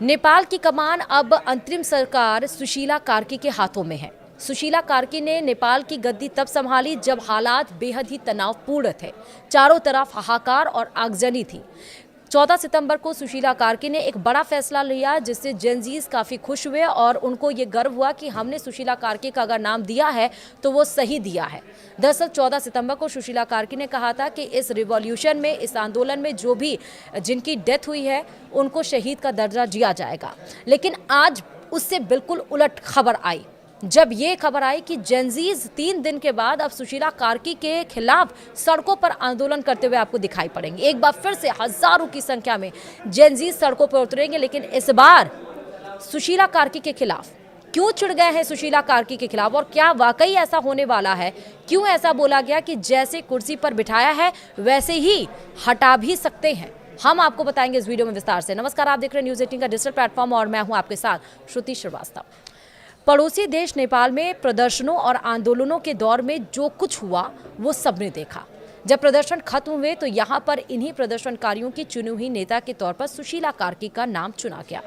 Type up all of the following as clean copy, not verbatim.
नेपाल की कमान अब अंतरिम सरकार सुशीला कार्की के हाथों में है। सुशीला कार्की ने नेपाल की गद्दी तब संभाली जब हालात बेहद ही तनावपूर्ण थे। चारों तरफ हाहाकार और आगजनी थी। 14 सितंबर को सुशीला कार्की ने एक बड़ा फैसला लिया जिससे जेनजीज काफ़ी खुश हुए और उनको ये गर्व हुआ कि हमने सुशीला कार्की का अगर नाम दिया है तो वो सही दिया है। दरअसल 14 सितंबर को सुशीला कार्की ने कहा था कि इस रिवॉल्यूशन में, इस आंदोलन में जो भी जिनकी डेथ हुई है उनको शहीद का दर्जा दिया जाएगा। लेकिन आज उससे बिल्कुल उलट खबर आई जब ये खबर आई कि जेनजीज 3 दिन के बाद अब सुशीला कार्की के खिलाफ सड़कों पर आंदोलन करते हुए आपको दिखाई पड़ेंगे। एक बार फिर से हजारों की संख्या में जेनजीज सड़कों पर उतरेंगे, लेकिन इस बार सुशीला कार्की के खिलाफ। क्यों चिढ़ गए हैं सुशीला कार्की के खिलाफ और क्या वाकई ऐसा होने वाला है? क्यों ऐसा बोला गया कि जैसे कुर्सी पर बिठाया है वैसे ही हटा भी सकते हैं? हम आपको बताएंगे इस वीडियो में विस्तार से। नमस्कार, आप देख रहे हैं न्यूज़ 18 का डिजिटल प्लेटफॉर्म और मैं हूं आपके साथ श्रुति श्रीवास्तव। पड़ोसी देश नेपाल में प्रदर्शनों और आंदोलनों के दौर में जो कुछ हुआ वो सबने देखा। जब प्रदर्शन खत्म हुए तो यहाँ पर इन्हीं प्रदर्शनकारियों की चुनी हुई नेता के तौर पर सुशीला कार्की का नाम चुना गया।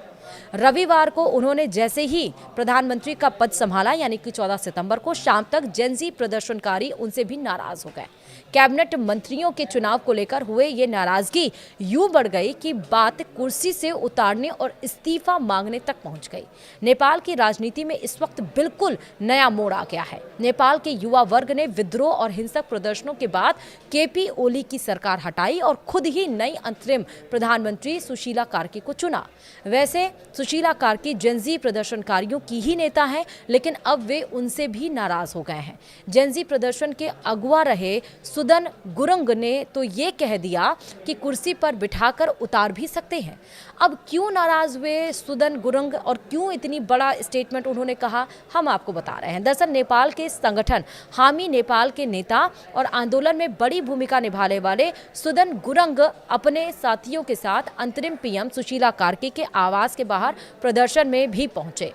रविवार को उन्होंने जैसे ही प्रधानमंत्री का पद संभाला, यानी कि 14 सितंबर को शाम तक जेनजी प्रदर्शनकारी उनसे भी नाराज हो गए। कैबिनेट मंत्रियों के चुनाव को लेकर हुए ये नाराजगी यूं बढ़ गई कि बात कुर्सी से उतारने और इस्तीफा मांगने तक पहुंच गई। नेपाल की राजनीति में इस वक्त बिल्कुल नया मोड़ आ गया है। नेपाल के युवा वर्ग ने विद्रोह और हिंसक प्रदर्शनों के बाद केपी ओली की सरकार हटाई और खुद ही नई अंतरिम प्रधानमंत्री सुशीला कार्की को चुना। वैसे सुशीला कार्की जेनजी प्रदर्शनकारियों की ही नेता हैं, लेकिन अब वे उनसे भी नाराज हो गए हैं। जेनजी प्रदर्शन के अगुवा रहे सुदन गुरुंग ने तो ये कह दिया कि कुर्सी पर बिठाकर उतार भी सकते हैं। अब क्यों नाराज हुए सुदन गुरुंग और क्यों इतनी बड़ा स्टेटमेंट उन्होंने कहा, हम आपको बता रहे हैं। दरअसल नेपाल के संगठन हामी नेपाल के नेता और आंदोलन में बड़ी भूमिका निभाने वाले सुदन गुरुंग अपने साथियों के साथ अंतरिम पीएम सुशीला कार्की के आवास के बाहर प्रदर्शन में भी पहुंचे।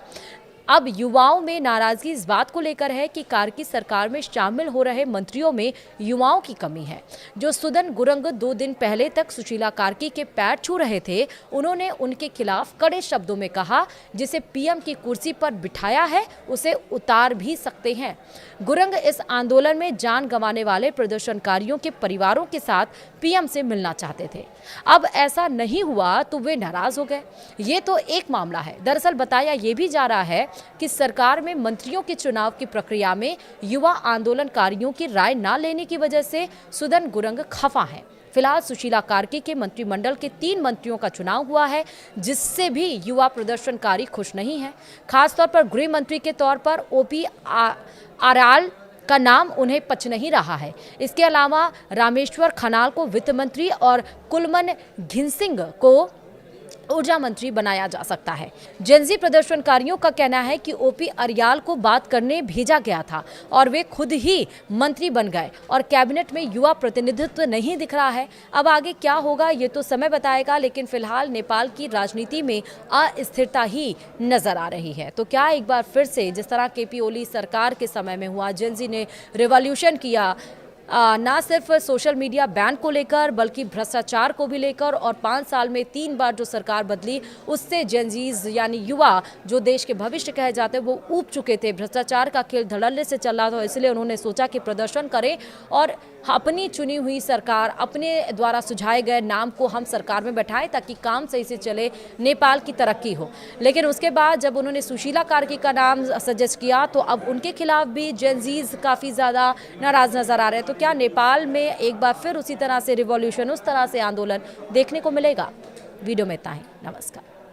अब युवाओं में नाराजगी इस बात को लेकर है कि कार्की सरकार में शामिल हो रहे मंत्रियों में युवाओं की कमी है। जो सुदन गुरुंग 2 दिन पहले तक सुशीला कार्की के पैर छू रहे थे, उन्होंने उनके खिलाफ कड़े शब्दों में कहा जिसे पीएम की कुर्सी पर बिठाया है उसे उतार भी सकते हैं। गुरुंग इस आंदोलन में जान गंवाने वाले प्रदर्शनकारियों के परिवारों के साथ पीएम से मिलना चाहते थे। अब ऐसा नहीं हुआ तो वे नाराज हो गए। ये तो एक मामला है। दरअसल बताया ये भी जा रहा है कि सरकार में मंत्रियों के चुनाव की प्रक्रिया में युवा आंदोलनकारियों की राय न लेने की वजह से सुदन गुरुंग खफा हैं। फिलहाल सुशीला कार्की के मंत्रिमंडल के 3 मंत्रियों का चुनाव हुआ है, जिससे भी युवा प्रदर्शनकारी खुश नहीं है। खासतौर पर गृह मंत्री के तौर पर ओपी आराल का नाम उन्हें पच नहीं रहा है। इसके अलावा रामेश्वर खनाल को वित्त मंत्री और कुलमन घिनसिंग को ऊर्जा मंत्री बनाया जा सकता है। जेनजी प्रदर्शनकारियों का कहना है कि ओपी अरियाल को बात करने भेजा गया था और वे खुद ही मंत्री बन गए और कैबिनेट में युवा प्रतिनिधित्व नहीं दिख रहा है। अब आगे क्या होगा ये तो समय बताएगा, लेकिन फिलहाल नेपाल की राजनीति में अस्थिरता ही नजर आ रही है। तो क्या एक बार फिर से जिस तरह केपी ओली सरकार के समय में हुआ, जेनजी ने रिवॉल्यूशन किया, ना सिर्फ सोशल मीडिया बैन को लेकर बल्कि भ्रष्टाचार को भी लेकर, और 5 साल में 3 बार जो सरकार बदली उससे जेनजीज यानी युवा जो देश के भविष्य कहे जाते हैं वो ऊब चुके थे। भ्रष्टाचार का खेल धड़ल्ले से चल रहा था, इसलिए उन्होंने सोचा कि प्रदर्शन करें और अपनी चुनी हुई सरकार, अपने द्वारा सुझाए गए नाम को हम सरकार में बैठाएं ताकि काम सही से चले, नेपाल की तरक्की हो। लेकिन उसके बाद जब उन्होंने सुशीला कार्की का नाम सजेस्ट किया तो अब उनके खिलाफ भी जेनजीज काफ़ी ज़्यादा नाराज नजर आ रहे हैं। तो क्या नेपाल में एक बार फिर उसी तरह से रिवॉल्यूशन, उस तरह से आंदोलन देखने को मिलेगा? वीडियो में इतना ही। नमस्कार।